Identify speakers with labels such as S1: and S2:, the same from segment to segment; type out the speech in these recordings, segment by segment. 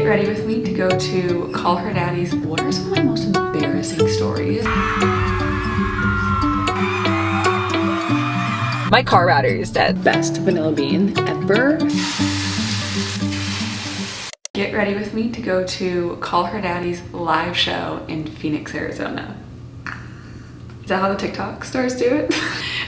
S1: Get ready with me to go to Call Her Daddy's. What are some of my most embarrassing stories? My car battery is dead. Best vanilla bean ever. Get ready with me to go to Call Her Daddy's live show in Phoenix, Arizona. Is that how the TikTok stars do it?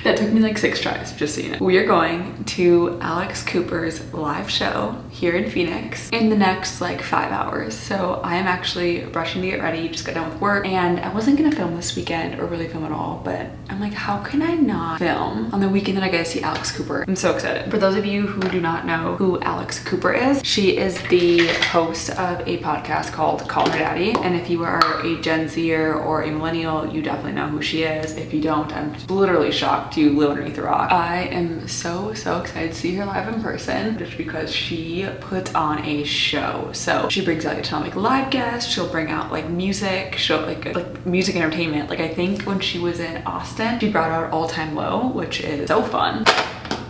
S1: That took me like 6 tries, just so you know. We are going to Alex Cooper's live show here in Phoenix in the next like 5 hours. So I am actually rushing to get ready, just got done with work, and I wasn't gonna film this weekend or really film at all, but I'm like, how can I not film on the weekend that I get to see Alex Cooper? I'm so excited. For those of you who do not know who Alex Cooper is, she is the host of a podcast called Call Her Daddy. And if you are a Gen Zer or a millennial, you definitely know who she is. If you don't, I'm literally shocked you live underneath a rock. I am so excited to see her live in person just because she puts on a show. So she brings out a ton of like live guests, she'll bring out like music, she'll like music entertainment. Like I think when she was in Austin, she brought out All Time Low, which is so fun.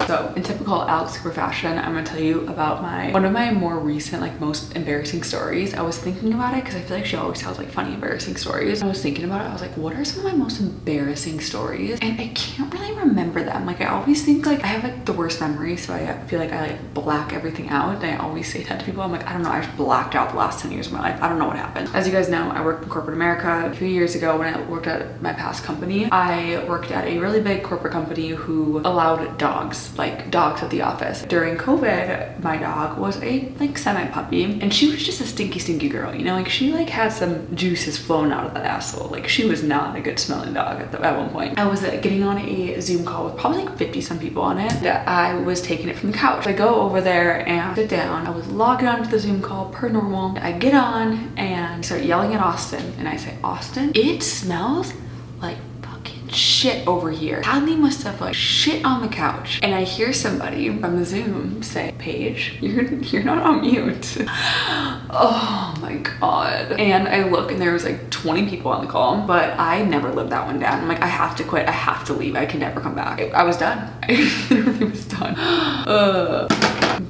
S1: So in typical Alex Cooper fashion, I'm gonna tell you about one of my more recent, like most embarrassing stories. I was thinking about it because I feel like she always tells like funny, embarrassing stories. I was thinking about it, I was like, what are some of my most embarrassing stories? And I can't really remember them. Like I always think like I have like the worst memory, so I feel like I like black everything out. And I always say that to people. I'm like, I don't know, I just blacked out the last 10 years of my life. I don't know what happened. As you guys know, I worked in corporate America. A few years ago when I worked at my past company, I worked at a really big corporate company who allowed dogs at the office. During COVID, my dog was a like semi-puppy, and she was just a stinky girl, you know, like she like had some juices flowing out of that asshole. Like she was not a good smelling dog at one point. I was getting on a Zoom call with probably like 50 some people on it. I was taking it from the couch. I go over there and sit down. I was logging onto the Zoom call per normal. I get on and start yelling at Austin, and I say, Austin, it smells like shit over here. Hadley must have like shit on the couch. And I hear somebody from the Zoom say, Paige, you're not on mute. Oh my god. And I look and there was like 20 people on the call, but I never lived that one down. I'm like, I have to quit, I have to leave, I can never come back. I was done. I literally was done.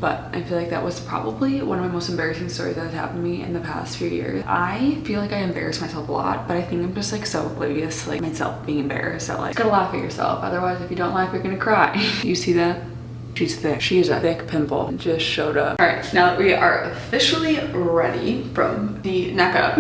S1: But I feel like that was probably one of my most embarrassing stories that has happened to me in the past few years. I feel like I embarrass myself a lot, but I think I'm just like so oblivious to like myself being embarrassed that like, you gotta laugh at yourself. Otherwise, if you don't laugh, you're gonna cry. You see that? She's thick. She is a thick pimple. Just showed up. All right, now that we are officially ready from the neck up,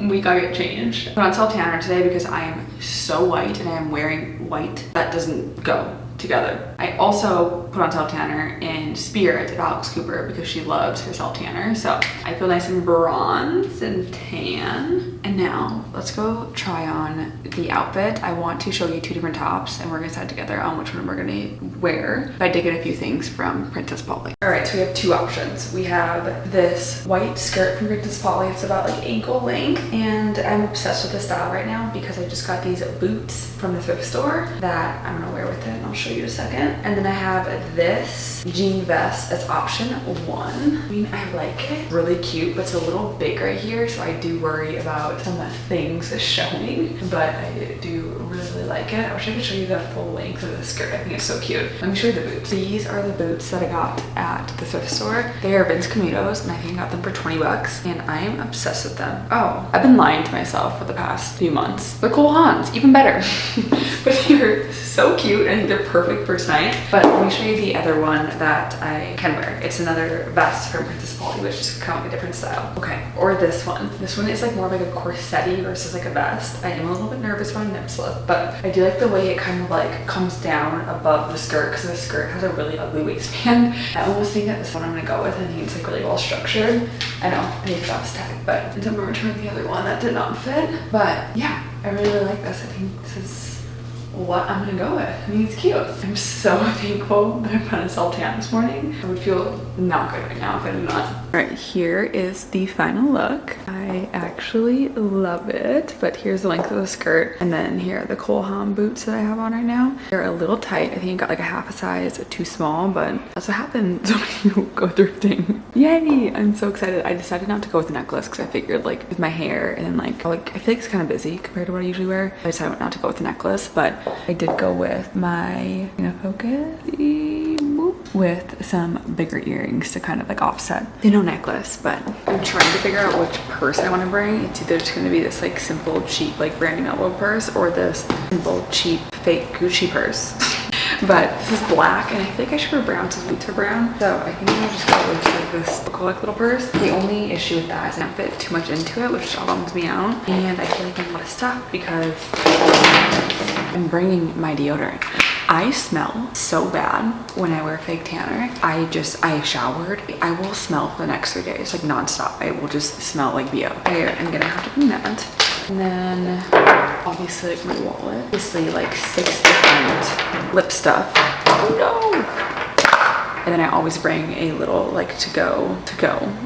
S1: we gotta get changed. I put on self tanner today because I am so white and I am wearing white. That doesn't go together. I also put on self tanner in spirit of Alex Cooper because she loves her self tanner. So I feel nice and bronze and tan. And now let's go try on the outfit. I want to show you 2 different tops and we're gonna decide together on which one we're gonna wear. But I did get a few things from Princess Polly. All right, so we have 2 options. We have this white skirt from Princess Polly. It's about like ankle length, and I'm obsessed with this style right now because I just got these boots from the thrift store that I'm gonna wear with it, and I'll show you in a second. And then I have this jean vest as option 1. I mean, I like it. Really cute, but it's a little big right here, so I do worry about some things showing, but I do really like it. I wish I could show you the full length of the skirt. I think it's so cute. Let me show you the boots. These are the boots that I got at the thrift store. They are Vince Camuto's, and I think I got them for 20 bucks, and I am obsessed with them. Oh, I've been lying to myself for the past few months. They're Cole Haans, even better. But they're so cute. I think they're perfect for tonight. But let me show you the other one that I can wear. It's another vest from Princess Polly, which is kind of like a different style. Okay, or this one. This one is like more like a corset-y versus like a vest. I am a little bit nervous about nip slip, but I do like the way it kind of like comes down above the skirt because the skirt has a really ugly waistband. I almost think that this one I'm gonna go with. I think it's like really well structured. I know, I need a vest tag, but I'm gonna return the other one that did not fit. But yeah, I really like this. I think this is what I'm gonna go with. I think it's cute. I'm so thankful that I put on a self tan this morning. I would feel not good right now if I did not. All right, here is the final look. I actually love it, but here's the length of the skirt, and then here are the Cole Haan boots that I have on right now. They're a little tight. I think I got like a half a size too small, but that's what happens when you go thrifting. Yay! I'm so excited. I decided not to go with a necklace because I figured like with my hair and then like I feel like it's kind of busy compared to what I usually wear. I decided not to go with a necklace, but I did go with my, focus, with some bigger earrings to kind of like offset the no necklace. But I'm trying to figure out which purse I want to bring. It's either just going to be this like simple, cheap, like Brandy Melville purse or this simple, cheap, fake Gucci purse. But this is black, and I feel like I should wear brown since boots are brown. So I think I'll just go with like this bucolic little purse. The only issue with that is I don't fit too much into it, which bums me out. And I feel like I'm a lot of stuff because I'm bringing my deodorant. I smell so bad when I wear fake tanner. I showered. I will smell for the next 3 days, like nonstop. I will just smell like BO. I'm gonna have to bring that. And then obviously like my wallet. Obviously like 6 different lip stuff. Oh no! And then I always bring a little like to go,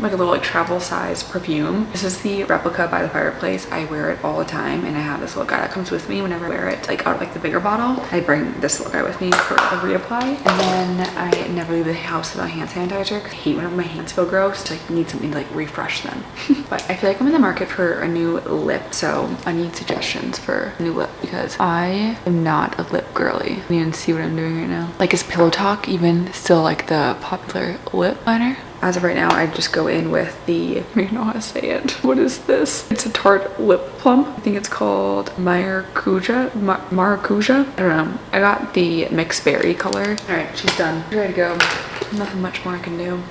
S1: like a little like travel size perfume. This is the replica by the fireplace. I wear it all the time, and I have this little guy that comes with me whenever I wear it, like out of like the bigger bottle. I bring this little guy with me for a reapply. And then I never leave the house without hand sanitizer. I hate whenever my hands feel gross, to like need something to like refresh them. But I feel like I'm in the market for a new lip, so I need suggestions for a new lip because I am not a lip girly. I need to see what I'm doing right now. Like, is Pillow Talk even still like the popular lip liner? As of right now, I just go in with the, I don't even know how to say it. What is this? It's a Tarte lip plump. I think it's called Maracuja. I don't know. I got the mixed berry color. All right, she's done. Ready to go. Nothing much more I can do.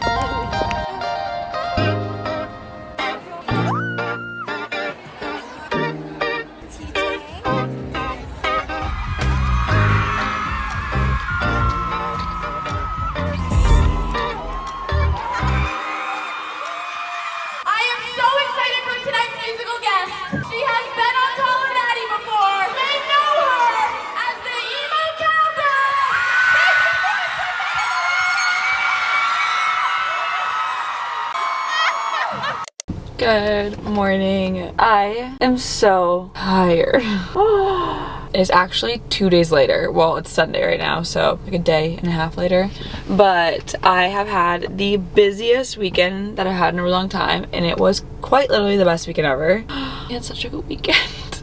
S1: Good morning. I am so tired. It's actually 2 days later. Well, it's Sunday right now, so like a day and a half later. But I have had the busiest weekend that I've had in a really long time, and it was quite literally the best weekend ever. We had such a good weekend.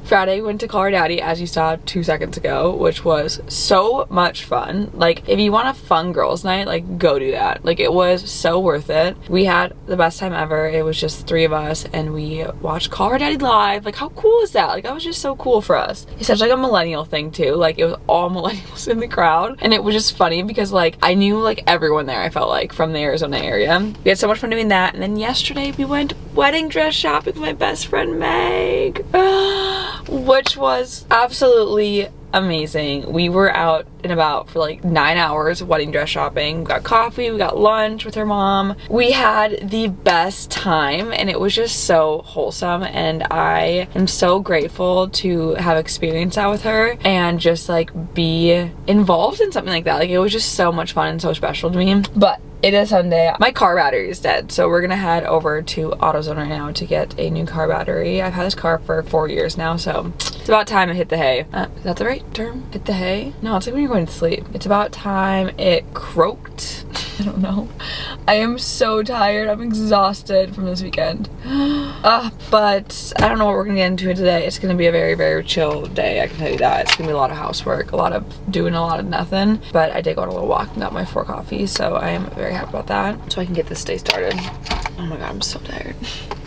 S1: Friday, we went to call her daddy, as you saw 2 seconds ago, which was so much fun. Like, if you want a fun girls night, like, go do that. Like, it was so worth it. We had the best time ever. It was just 3 of us, and we watched Call Her Daddy live. Like, how cool is that? Like, that was just so cool for us. It's such like a millennial thing too. Like, it was all millennials in the crowd, and it was just funny because like I knew like everyone there, I felt like, from the Arizona area. We had so much fun doing that. And then yesterday we went wedding dress shopping with my best friend Meg, which was absolutely amazing. We were out and about for like 9 hours wedding dress shopping. We got coffee, we got lunch with her mom. We had the best time, and it was just so wholesome, and I am so grateful to have experienced that with her and just like be involved in something like that. Like, it was just so much fun and so special to me. But it is Sunday. My car battery is dead, so we're gonna head over to AutoZone right now to get a new car battery. I've had this car for 4 years now, so it's about time it hit the hay. Is that the right term? Hit the hay? No, it's like when you're going to sleep. It's about time it croaked. I don't know. I am so tired. I'm exhausted from this weekend. But I don't know what we're gonna get into today. It's gonna be a very, very chill day, I can tell you that. It's gonna be a lot of housework, a lot of doing a lot of nothing. But I did go on a little walk and got my 4 coffees, so I am very happy about that. So I can get this day started. Oh my god, I'm so tired.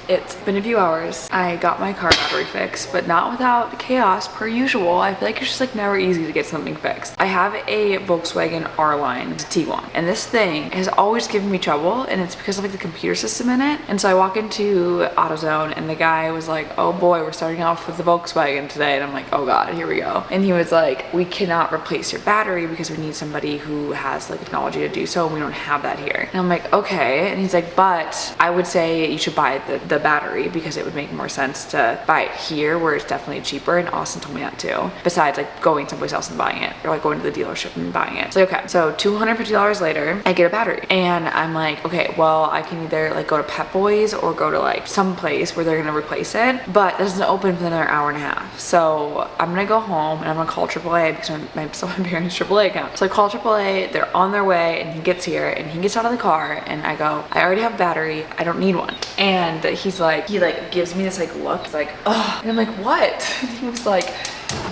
S1: It's been a few hours. I got my car battery fixed, but not without chaos per usual. I feel like it's just like never easy to get something fixed. I have a Volkswagen R-Line, it's a T1, and this thing has always given me trouble, and it's because of like the computer system in it. And so I walk into AutoZone, and the guy was like, oh boy, we're starting off with the Volkswagen today. And I'm like, oh god, here we go. And he was like, we cannot replace your battery because we need somebody who has like technology to do so, and we don't have that here. And I'm like, okay. And he's like, but I would say you should buy the battery because it would make more sense to buy it here where it's definitely cheaper. And Austin told me that too, besides like going someplace else and buying it, or like going to the dealership and buying it. So okay, so $250 later I get a battery, and I'm like, okay, well, I can either like go to Pep Boys or go to like some place where they're gonna replace it, but it doesn't open for another hour and a half. So I'm gonna go home and I'm gonna call AAA because I'm still my parents' AAA account. So I call AAA, they're on their way, and he gets here and he gets out of the car, and I go, I already have a battery, I don't need one. And he like gives me this like look, he's like, oh, and I'm like, what? And he was like,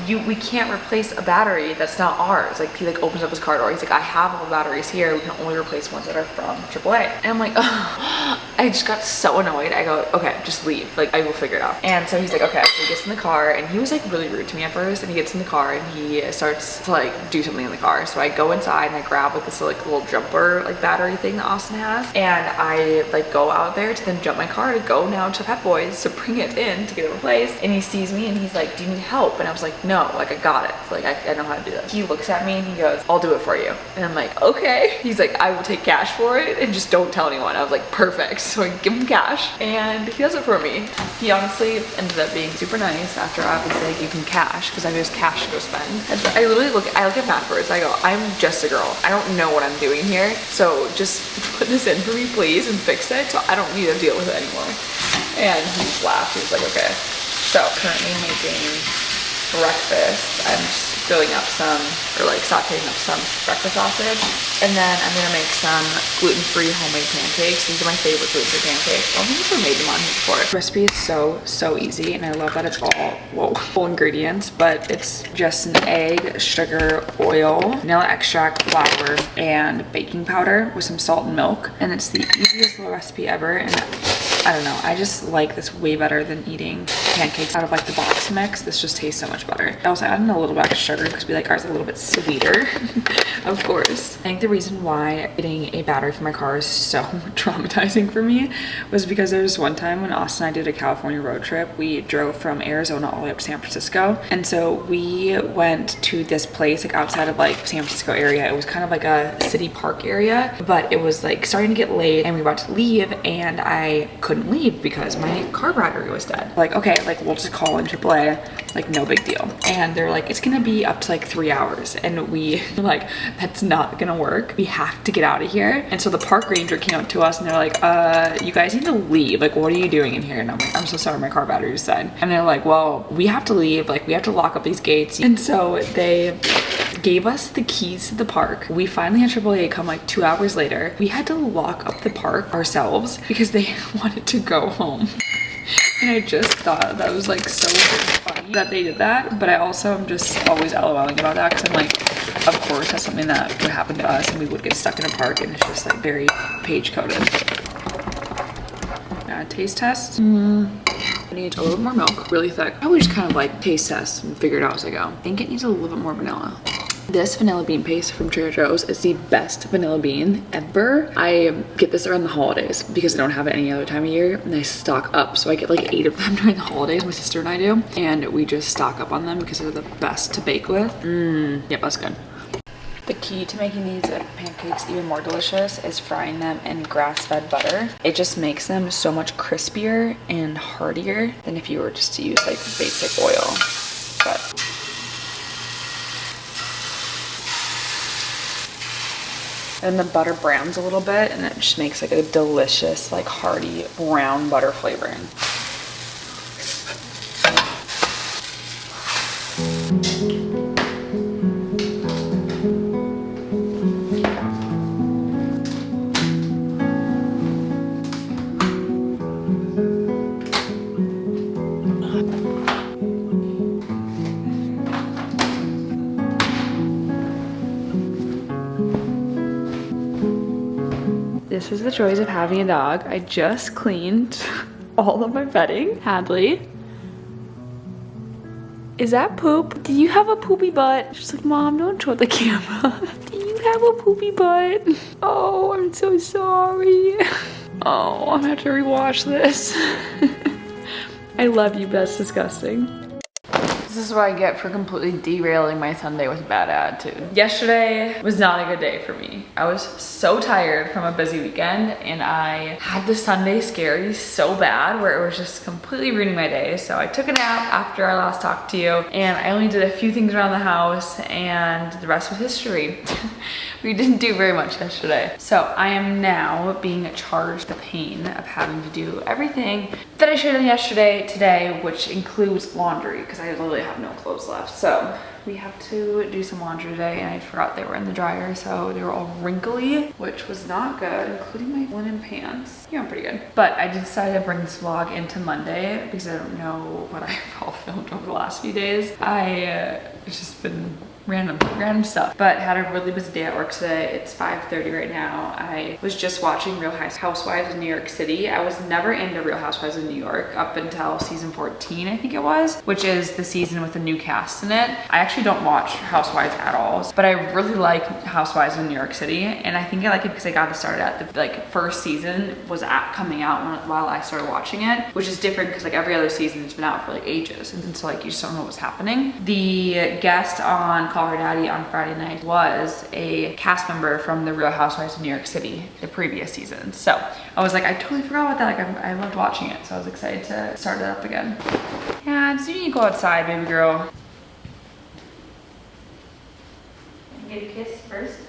S1: we can't replace a battery that's not ours. Like he like opens up his car door. He's like, I have all the batteries here. We can only replace ones that are from AAA. And I'm like, oh. I just got so annoyed. I go, okay, just leave. Like I will figure it out. And so he's like, okay. So he gets in the car and he was like really rude to me at first. And he gets in the car and he starts to like do something in the car. So I go inside and I grab like this like little jumper like battery thing that Austin has. And I like go out there to then jump my car to go now to Pep Boys to bring it in to get it replaced. And he sees me and he's like, do you need help? And I was like, no, like I got it. Like I know how to do this. He looks at me and he goes, I'll do it for you. And I'm like, okay. He's like, I will take cash for it and just don't tell anyone. I was like, perfect. So I give him cash and he does it for me. He honestly ended up being super nice after I was like, you can cash, because I just cash to go spend. And so I look at him afterwards. I go, I'm just a girl. I don't know what I'm doing here. So just put this in for me, please, and fix it so I don't need to deal with it anymore. And he just laughed. He was like, okay. So currently I'm making breakfast. I'm just filling up some, or like sauteing up some breakfast sausage. And then I'm gonna make some gluten-free homemade pancakes. These are my favorite gluten-free pancakes. I don't think I've ever made them on here before. The recipe is so easy, and I love that it's all full ingredients, but it's just an egg, sugar, oil, vanilla extract, flour, and baking powder with some salt and milk. And it's the easiest little recipe ever. And I don't know, I just like this way better than eating pancakes out of like the box mix. This just tastes so much better. I also added a little bit of sugar because we like ours a little bit sweeter, of course. I think the reason why getting a battery for my car is so traumatizing for me was because there was one time when Austin and I did a California road trip. We drove from Arizona all the way up to San Francisco. And so we went to this place like outside of like San Francisco area. It was kind of like a city park area, but it was like starting to get late and we were about to leave and I couldn't leave because my car battery was dead. Like, okay, like we'll just call in AAA, like no big deal. And they're like, it's gonna be up to like 3 hours. And we were like, that's not gonna work. We have to get out of here. And so the park ranger came up to us and they're like, you guys need to leave. Like, what are you doing in here? And I'm like, I'm so sorry, my car battery is dead. And they're like, well, we have to leave. Like, we have to lock up these gates. And so they gave us the keys to the park. We finally had AAA come like 2 hours later. We had to lock up the park ourselves because they wanted to go home. And I just thought that was like so funny that they did that, but I also am just always LOLing about that because I'm like, of course that's something that could happen to us and we would get stuck in a park, and it's just like very page coded. Taste test. I need a little bit more milk, really thick. I always just kind of like taste test and figure it out as I go. I think it needs a little bit more vanilla. This vanilla bean paste from Trader Joe's is the best vanilla bean ever. I get this around the holidays because I don't have it any other time of year, and I stock up. So I get like 8 of them during the holidays, my sister and I do, and we just stock up on them because they're the best to bake with. Yep, that's good. The key to making these pancakes even more delicious is frying them in grass-fed butter. It just makes them so much crispier and heartier than if you were just to use like basic oil. But and the butter browns a little bit and it just makes like a delicious like hearty brown butter flavoring. This is the joys of having a dog. I just cleaned all of my bedding. Hadley, is that poop? Do you have a poopy butt? She's like, Mom, don't show the camera. Do you have a poopy butt? Oh, I'm so sorry. Oh, I'm gonna have to rewash this. I love you, but that's disgusting. This is what I get for completely derailing my Sunday with a bad attitude. Yesterday was not a good day for me. I was so tired from a busy weekend and I had the Sunday scaries so bad where it was just completely ruining my day. So I took a nap after I last talked to you and I only did a few things around the house and the rest was history. We didn't do very much yesterday. So I am now being charged the pain of having to do everything that I should have done yesterday, today, which includes laundry, because I literally have no clothes left. So we have to do some laundry today and I forgot they were in the dryer, so they were all wrinkly, which was not good, including my linen pants. Yeah, I'm pretty good. But I decided to bring this vlog into Monday because I don't know what I've all filmed over the last few days. It's just been random stuff, but had a really busy day at work today. It's 5:30 right now. I was just watching Real Housewives of New York City. I was never into Real Housewives of New York up until season 14, I think it was, which is the season with the new cast in it. I actually don't watch Housewives at all, but I really like Housewives of New York City, and I think I like it because I got to start at the first season was coming out while I started watching it, which is different because every other season it's been out for ages, and so you just don't know what's happening. The guest on Call Her Daddy on Friday night was a cast member from the Real Housewives of New York City, the previous season. So I was like, I totally forgot about that. I loved watching it, so I was excited to start it up again. Yeah, so you need to go outside, baby girl. Get a kiss first.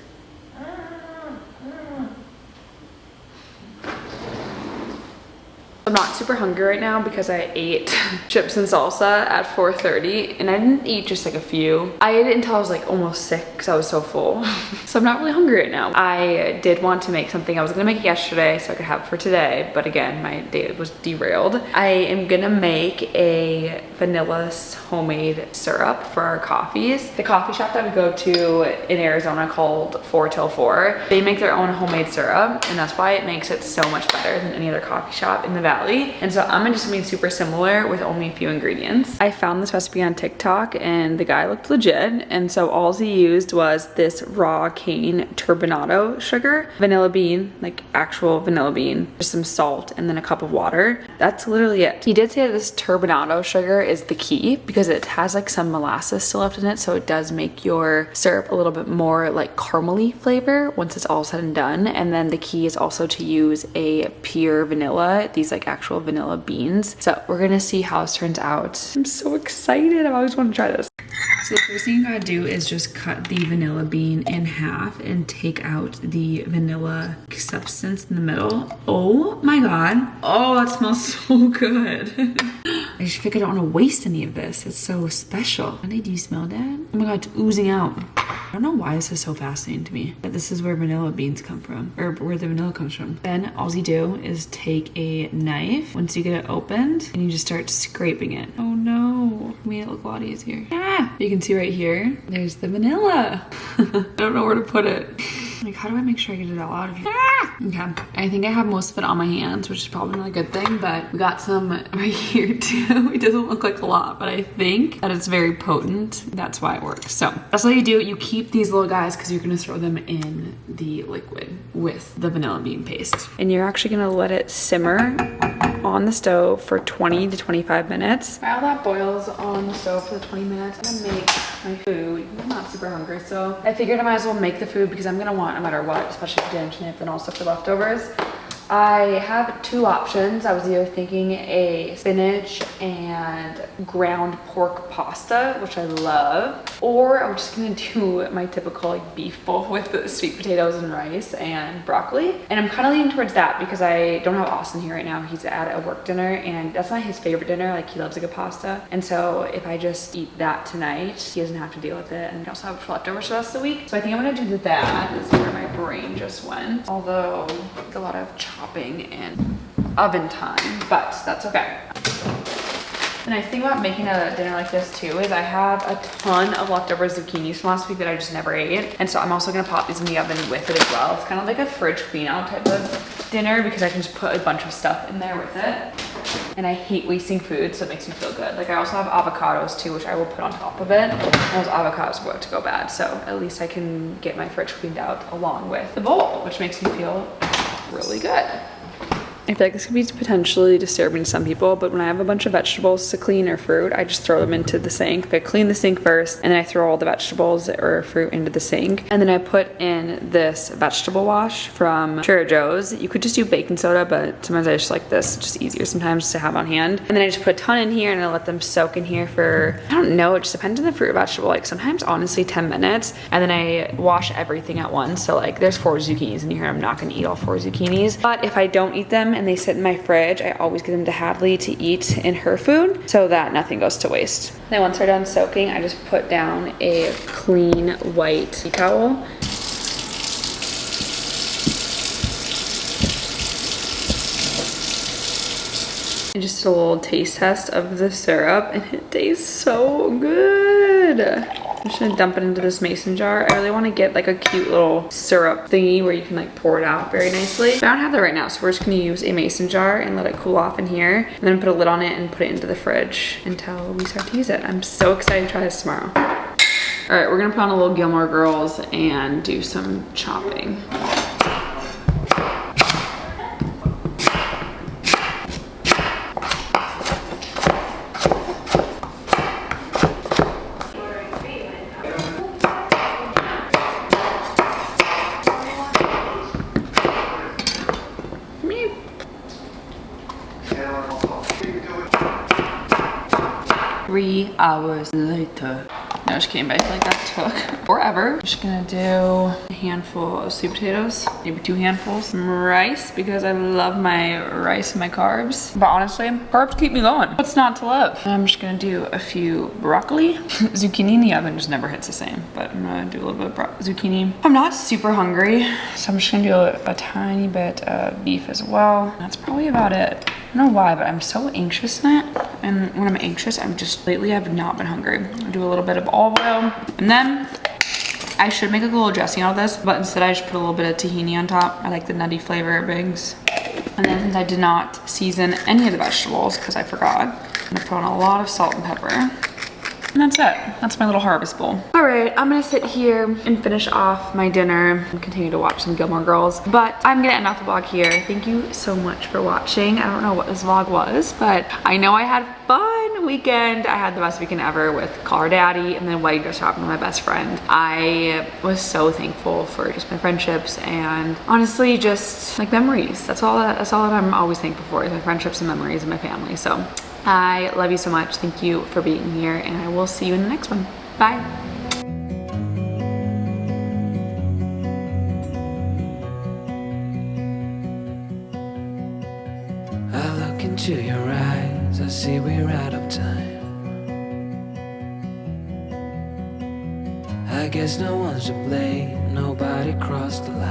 S1: I'm not super hungry right now because I ate chips and salsa at 4:30 and I didn't eat just a few. I ate it until I was almost sick because I was so full. So I'm not really hungry right now. I did want to make something. I was gonna make it yesterday so I could have it for today, but again, my day was derailed. I am gonna make a vanilla homemade syrup for our coffees. The coffee shop that we go to in Arizona called 4 Till 4, they make their own homemade syrup, and that's why it makes it so much better than any other coffee shop in the Valley. And so I'm gonna do something super similar with only a few ingredients. I found this recipe on TikTok and the guy looked legit, and so all he used was this raw cane turbinado sugar, vanilla bean, actual vanilla bean, just some salt, and then a cup of water. That's literally it. He did say that this turbinado sugar is the key because it has some molasses still left in it, so it does make your syrup a little bit more caramely flavor once it's all said and done. And then the key is also to use a pure vanilla, these actual vanilla beans. So we're gonna see how this turns out. I'm so excited. I've always wanted to try this. So the first thing you gotta do is just cut the vanilla bean in half and take out the vanilla substance in the middle. Oh my god. Oh, that smells so good. I just feel like I don't want to waste any of this. It's so special. Honey, do you smell that? Oh my god, it's oozing out. I don't know why this is so fascinating to me. That this is where vanilla beans come from, or where the vanilla comes from. Then all you do is take a knife once you get it opened and you just start scraping it. Oh no, made it look a lot easier. Ah, you can see right here, there's the vanilla. I don't know where to put it. How do I make sure I get it all out of here? Ah! Okay, I think I have most of it on my hands, which is probably not a good thing, but we got some right here too. It doesn't look like a lot, but I think that it's very potent. That's why it works. So that's all you do. You keep these little guys because you're gonna throw them in the liquid with the vanilla bean paste. And you're actually gonna let it simmer on the stove for 20 to 25 minutes. While that boils on the stove for the 20 minutes, I'm gonna make my food. I'm not super hungry, so I figured I might as well make the food because I'm gonna want no matter what, especially for dinner tonight, and also for leftovers. I have two options. I was either thinking a spinach and ground pork pasta, which I love, or I'm just gonna do my typical beef bowl with the sweet potatoes and rice and broccoli. And I'm kind of leaning towards that because I don't have Austin here right now. He's at a work dinner and that's not his favorite dinner. He loves a good pasta. And so if I just eat that tonight, he doesn't have to deal with it. And I also have leftovers for the rest of the week. So I think I'm gonna do that. This is where my brain just went. Although a lot of chopping and oven time, but that's okay. The nice thing about making a dinner like this too is I have a ton of leftover zucchinis from last week that I just never ate. And so I'm also gonna pop these in the oven with it as well. It's kind of like a fridge clean out type of dinner because I can just put a bunch of stuff in there with it. And I hate wasting food, so it makes me feel good. I also have avocados too, which I will put on top of it. And those avocados are about to go bad, so at least I can get my fridge cleaned out along with the bowl, which makes me feel really good. I feel like this could be potentially disturbing to some people, but when I have a bunch of vegetables to clean or fruit, I just throw them into the sink. I clean the sink first, and then I throw all the vegetables or fruit into the sink. And then I put in this vegetable wash from Trader Joe's. You could just do baking soda, but sometimes I just like this. It's just easier sometimes to have on hand. And then I just put a ton in here, and I let them soak in here for, I don't know, it just depends on the fruit or vegetable. Sometimes honestly 10 minutes. And then I wash everything at once. So there's 4 zucchinis in here. I'm not gonna eat all 4 zucchinis. But if I don't eat them, and they sit in my fridge, I always give them to Hadley to eat in her food so that nothing goes to waste. Then once they're done soaking, I just put down a clean white tea towel. I just did a little taste test of the syrup and it tastes so good. I'm just gonna dump it into this mason jar. I really wanna get like a cute little syrup thingy where you can like pour it out very nicely. But I don't have that right now, so we're just gonna use a mason jar and let it cool off in here. And then put a lid on it and put it into the fridge until we start to use it. I'm so excited to try this tomorrow. All right, we're gonna put on a little Gilmore Girls and do some chopping. Three hours later. No, just kidding, but I feel like that took forever. I'm just gonna do a handful of sweet potatoes, maybe 2 handfuls. Some rice, because I love my rice and my carbs. But honestly, carbs keep me going. What's not to love? I'm just gonna do a few broccoli. Zucchini in the oven just never hits the same, but I'm gonna do a little bit of zucchini. I'm not super hungry, so I'm just gonna do a tiny bit of beef as well. That's probably about it. I don't know why, but I'm so anxious in it. And when I'm anxious, lately I've not been hungry. I do a little bit of olive oil, and then I should make a little dressing out of this, but instead I just put a little bit of tahini on top. I like the nutty flavor it brings. And then since I did not season any of the vegetables because I forgot, I'm gonna put on a lot of salt and pepper. And that's it. That's my little harvest bowl. All right, I'm gonna sit here and finish off my dinner and continue to watch some Gilmore Girls. But I'm gonna end off the vlog here. Thank you so much for watching. I don't know what this vlog was, but I know I had fun weekend. I had the best weekend ever with Call Her Daddy and then wedding dress shopping with my best friend. I was so thankful for just my friendships and honestly just like memories. That's all that I'm always thankful for, is my friendships and memories and my family. So I love you so much. Thank you for being here, and I will see you in the next one. Bye.
S2: I look into your eyes, I see we're out of time. I guess no one's to blame, nobody crossed the line.